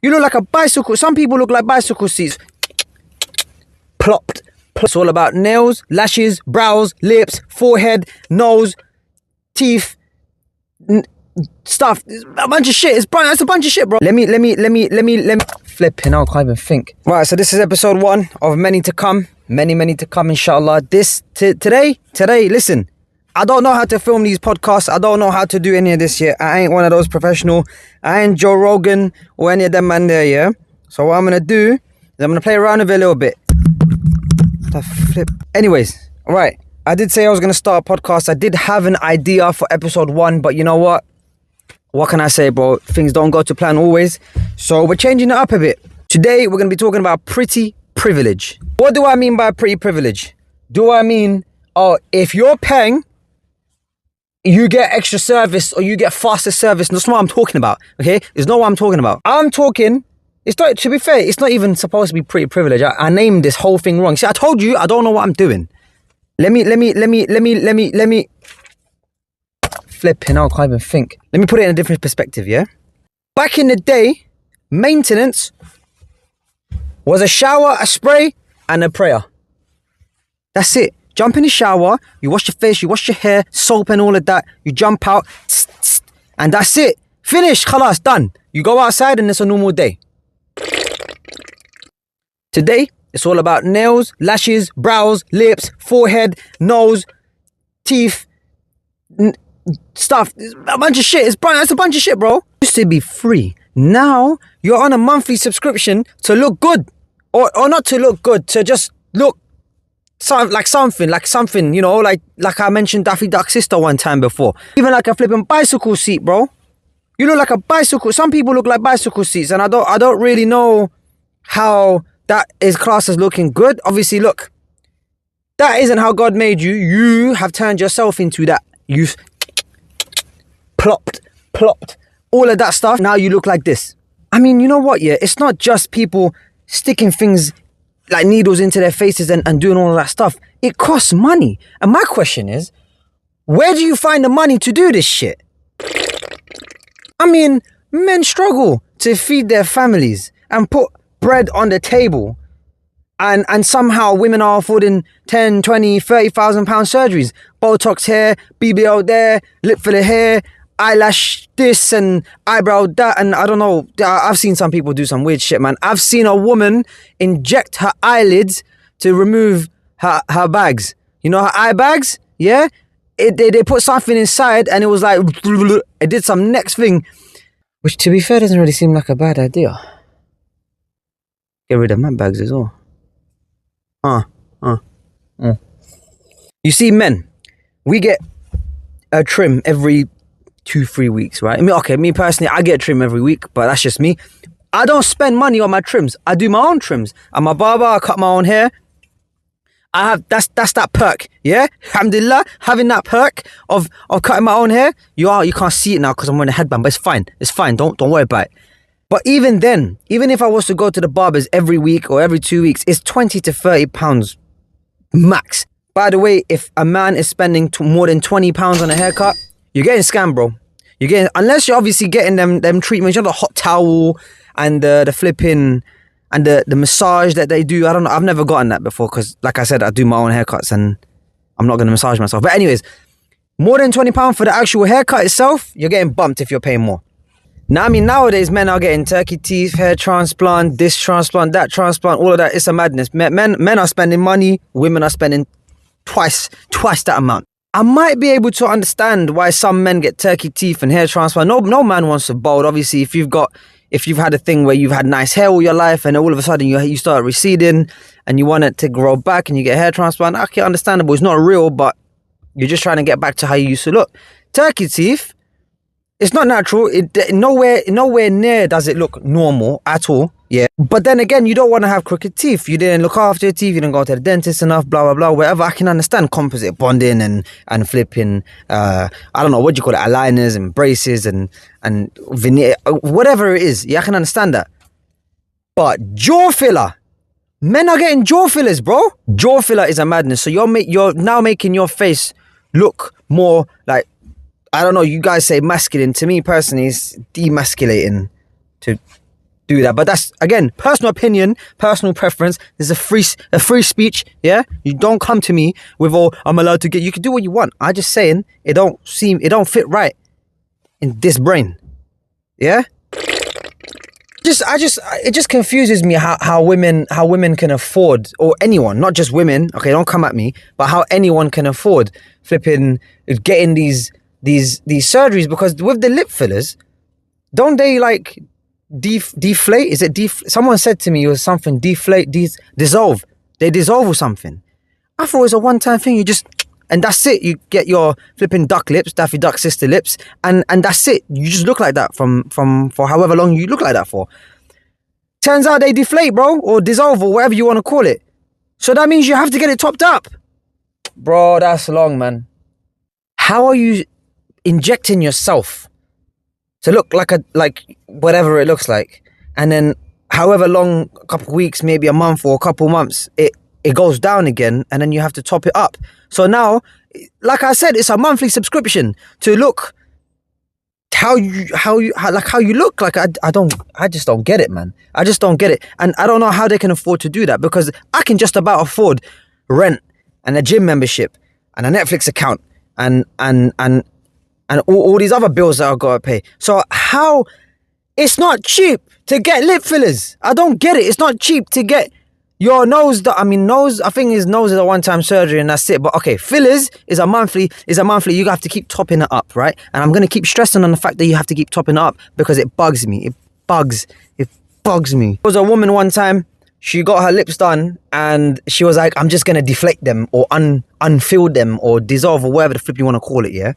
You look like a bicycle. Some people look like bicycle seats. Plopped. It's all about nails, lashes, brows, lips, forehead, nose, teeth, stuff. It's a bunch of shit. It's a bunch of shit, bro. Let me flipping out. I can't even think. Right, so this is episode 1 of many to come. Many to come, inshallah. Today, listen. I don't know how to film these podcasts. I don't know how to do any of this yet. I ain't one of those professional. I ain't Joe Rogan or any of them man there, yeah? So what I'm going to do is I'm going to play around with it a little bit. The flip. Anyways, all right. I did say I was going to start a podcast. I did have an idea for episode 1, but you know what? What can I say, bro? Things don't go to plan always. So we're changing it up a bit. Today, we're going to be talking about pretty privilege. What do I mean by pretty privilege? Do I mean, if you're paying, you get extra service or you get faster service? That's not what I'm talking about, okay? It's not what I'm talking about. I'm talking, it's not, to be fair, it's not even supposed to be pretty privilege. I named this whole thing wrong. See, I told you, I don't know what I'm doing. Let me flipping out, I can't even think. Let me put it in a different perspective, yeah? Back in the day, maintenance was a shower, a spray, and a prayer. That's it. Jump in the shower, you wash your face, you wash your hair, soap and all of that. You jump out, and that's it. Finished, khalas, done. You go outside and it's a normal day. Today, it's all about nails, lashes, brows, lips, forehead, nose, teeth, stuff. It's a bunch of shit. It's a bunch of shit, bro. It used to be free. Now, you're on a monthly subscription to look good. Or not to look good, to just look like something, you know, like I mentioned Daffy Duck's sister one time before. Even like a flipping bicycle seat, bro. You look like a bicycle. Some people look like bicycle seats, and I don't really know how that is classed as looking good. Obviously, look, that isn't how God made you. You have turned yourself into that. You've plopped, all of that stuff. Now you look like this. I mean, you know what, yeah? It's not just people sticking things like needles into their faces and doing all of that stuff. It costs money. And my question is, where do you find the money to do this shit? I mean, men struggle to feed their families and put bread on the table. And somehow women are affording 10, 20, 30,000 pound surgeries. Botox here, BBL there, lip filler here, eyelash this and eyebrow that, and I don't know. I've seen some people do some weird shit, man. I've seen a woman inject her eyelids to remove her bags. You know, her eye bags? Yeah? They put something inside and it was like, it did some next thing. Which, to be fair, doesn't really seem like a bad idea. Get rid of my bags as well. You see, men, we get a trim every 2-3 weeks, right? I mean, okay, me personally, I get a trim every week, but that's just me. I don't spend money on my trims. I do my own trims. I'm a barber, I cut my own hair. I have, that's that perk, yeah? Alhamdulillah, having that perk of cutting my own hair. You can't see it now because I'm wearing a headband, but it's fine, don't worry about it. But even then, even if I was to go to the barbers every week or every 2 weeks, it's 20 to 30 pounds max. By the way, if a man is spending more than 20 pounds on a haircut, you're getting scammed, bro. You're getting, unless you're obviously getting them treatments, you know, the hot towel and the flipping and the massage that they do. I don't know. I've never gotten that before because, like I said, I do my own haircuts and I'm not going to massage myself. But anyways, more than £20 for the actual haircut itself, you're getting bumped if you're paying more. Now, I mean, nowadays, men are getting turkey teeth, hair transplant, this transplant, that transplant, all of that. It's a madness. Men are spending money. Women are spending twice that amount. I might be able to understand why some men get turkey teeth and hair transplant. No man wants to bald. Obviously, if you've had a thing where you've had nice hair all your life and all of a sudden you start receding and you want it to grow back and you get hair transplant, okay, understandable. It's not real, but you're just trying to get back to how you used to look. Turkey teeth, it's not natural. Nowhere near does it look normal at all. Yeah. But then again, you don't want to have crooked teeth. You didn't look after your teeth. You didn't go to the dentist enough, blah, blah, blah, whatever. I can understand composite bonding and flipping, I don't know, what do you call it? Aligners and braces and veneer, whatever it is. Yeah, I can understand that. But jaw filler. Men are getting jaw fillers, bro. Jaw filler is a madness. So you're now making your face look more like, I don't know, you guys say masculine. To me personally, it's demasculating to do that. But that's, again, personal opinion, personal preference. There's a free speech, yeah? You don't come to me with, oh, I'm allowed to get, you can do what you want. I'm just saying, it don't fit right in this brain, yeah? It just confuses me how women can afford, or anyone, not just women, okay, don't come at me, but how anyone can afford flipping getting these surgeries, because with the lip fillers, don't they like deflate? Is it someone said to me it was something deflate, dissolve. They dissolve or something. I thought it was a one-time thing. You just, and that's it. You get your flipping duck lips, Daffy Duck sister lips, and that's it. You just look like that for however long you look like that for. Turns out they deflate, bro, or dissolve, or whatever you want to call it. So that means you have to get it topped up. Bro, that's long, man. How are you injecting yourself to look like whatever it looks like, and then however long, a couple of weeks, maybe a month or a couple months, it goes down again, and then you have to top it up. So now, like I said, it's a monthly subscription to look how you look like. I just don't get it, man. I just don't get it, and I don't know how they can afford to do that, because I can just about afford rent and a gym membership and a Netflix account and all these other bills that I've got to pay. So how, it's not cheap to get lip fillers. I don't get it. It's not cheap to get your nose, I think his nose is a one-time surgery and that's it. But okay, fillers is a monthly, you have to keep topping it up, right? And I'm going to keep stressing on the fact that you have to keep topping it up, because it bugs me. It bugs me. There was a woman one time, she got her lips done and she was like, I'm just going to deflate them or unfill them or dissolve or whatever the flip you want to call it, yeah?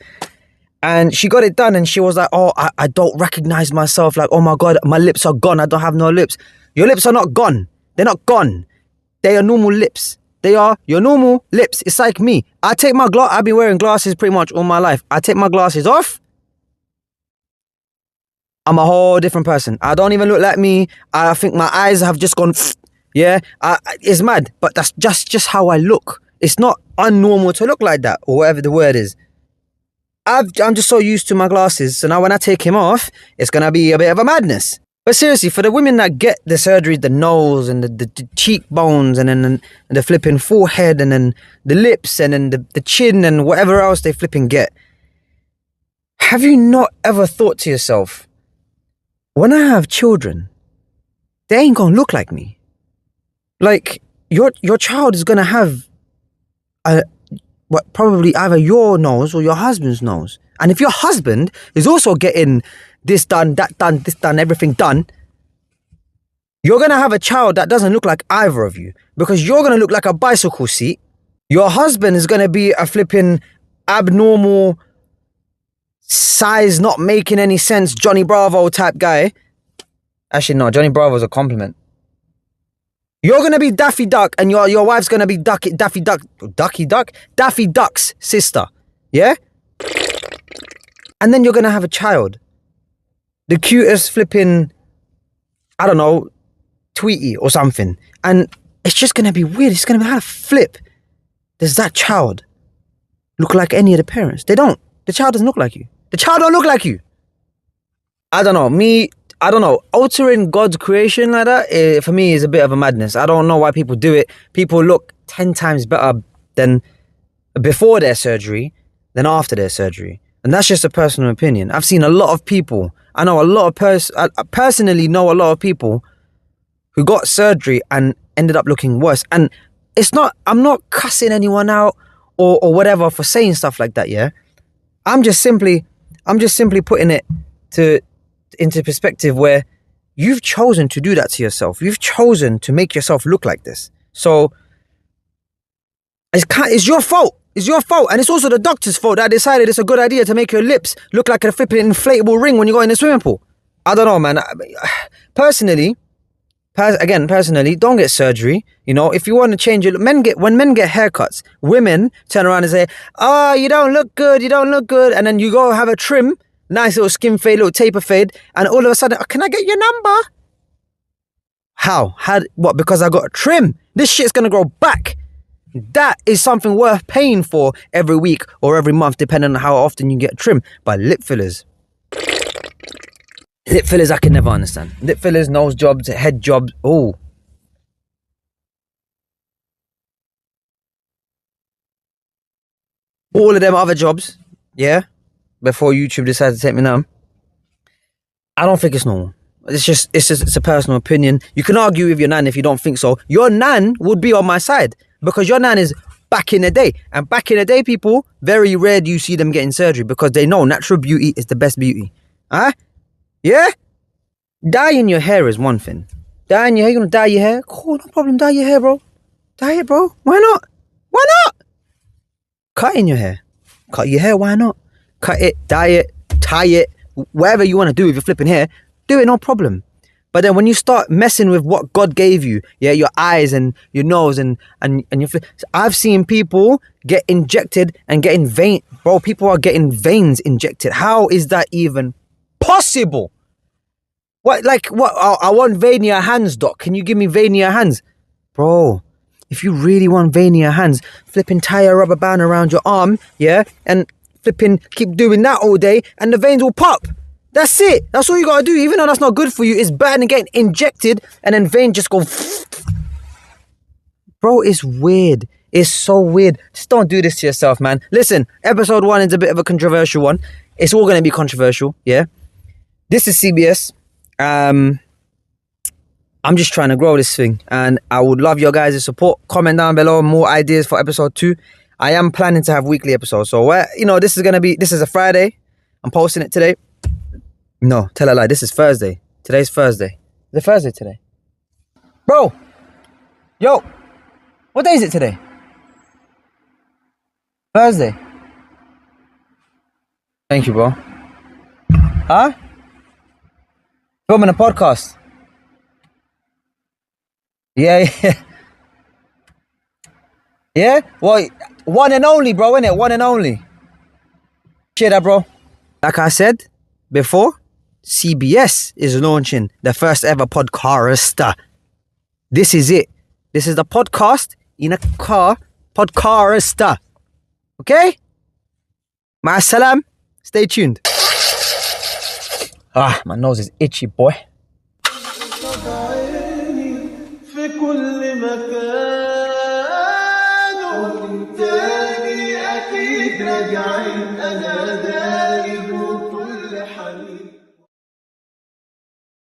And she got it done and she was like, oh, I don't recognize myself. Like, oh my God, my lips are gone. I don't have no lips. Your lips are not gone. They're not gone. They are normal lips. They are your normal lips. It's like me. I've been wearing glasses pretty much all my life. I take my glasses off, I'm a whole different person. I don't even look like me. I think my eyes have just gone, yeah. It's mad, but that's just how I look. It's not unnormal to look like that, or whatever the word is. I'm just so used to my glasses, so now when I take him off, it's gonna be a bit of a madness. But seriously, for the women that get the surgery, the nose and the cheekbones and then the flipping forehead and then the lips and then the chin and whatever else they flipping get, have you not ever thought to yourself, when I have children, they ain't gonna look like me? Like, your child is gonna have probably either your nose or your husband's nose. And if your husband is also getting this done, that done, this done, everything done, you're going to have a child that doesn't look like either of you, because you're going to look like a bicycle seat. Your husband is going to be a flipping abnormal size, not making any sense, Johnny Bravo type guy. Actually, no, Johnny Bravo is a compliment. You're going to be Daffy Duck and your wife's going to be Daffy Duck's sister. Yeah? And then you're going to have a child. The cutest flipping, I don't know, Tweety or something. And it's just going to be weird. It's going to be, how to flip. Does that child look like any of the parents? They don't. The child doesn't look like you. The child don't look like you. I don't know. Altering God's creation like that, for me, is a bit of a madness. I don't know why people do it. People look 10 times better than before their surgery than after their surgery. And that's just a personal opinion. I've seen a lot of people. I know a lot of I personally know a lot of people who got surgery and ended up looking worse. And it's not, I'm not cussing anyone out or whatever for saying stuff like that, yeah? I'm just simply putting it into perspective, where you've chosen to do that to yourself. You've chosen to make yourself look like this. So it's your fault. It's your fault. And it's also the doctor's fault that decided it's a good idea to make your lips look like a flipping inflatable ring when you go in the swimming pool. I don't know, man. Personally, don't get surgery. You know, if you want to change it, when men get haircuts, women turn around and say, oh, you don't look good. And then you go have a trim, nice little skin fade, little taper fade. And all of a sudden, can I get your number? How? What? Because I got a trim. This shit's going to grow back. That is something worth paying for every week or every month, depending on how often you get a trim. But lip fillers, Lip fillers I can never understand. Lip fillers, nose jobs, head jobs. Oh. All of them other jobs, yeah, before YouTube decided to take me down, I don't think it's normal. It's a personal opinion. You can argue with your nan if you don't think so. Your nan would be on my side because your nan is back in the day. And back in the day, people, very rare do you see them getting surgery because they know natural beauty is the best beauty. Huh? Yeah? Dyeing your hair is one thing. Dyeing your hair, you gonna dye your hair? Cool, no problem, dye your hair, bro. Dye it, bro. Why not? Why not? Cutting your hair. Cut your hair, why not? Cut it, dye it, tie it, whatever you want to do with your flipping hair, do it, no problem. But then when you start messing with what God gave you, yeah, your eyes and your nose and your I've seen people get injected and getting vein, bro, people are getting veins injected. How is that even possible? What, I want vein in your hands, doc. Can you give me vein in your hands? Bro, if you really want vein in your hands, flipping tie a rubber band around your arm, yeah, and flipping keep doing that all day and the veins will pop. That's it. That's all you gotta do. Even though that's not good for you, it's better than getting injected and then vein just go. Bro, it's weird. It's so weird. Just don't do this to yourself, man. Listen, episode 1 is a bit of a controversial one. It's all gonna be controversial, yeah. This is CBS. I'm just trying to grow this thing and I would love your guys' support. Comment down below more ideas for episode 2. I am planning to have weekly episodes. So, this is a Friday. I'm posting it today. No, tell a lie. This is Thursday. Today's Thursday. Is it Thursday today? Bro. Yo. What day is it today? Thursday. Thank you, bro. Huh? Filming a podcast. Yeah. Yeah? Well, one and only, bro, innit? One and only. Cheer that, bro. Like I said before, CBS is launching the first ever podcast. This is it. This is the podcast in a car podcast. Okay? Ma salam. Stay tuned. My nose is itchy, boy. في كل مكان وانتاني اكيد راجعين انا دايما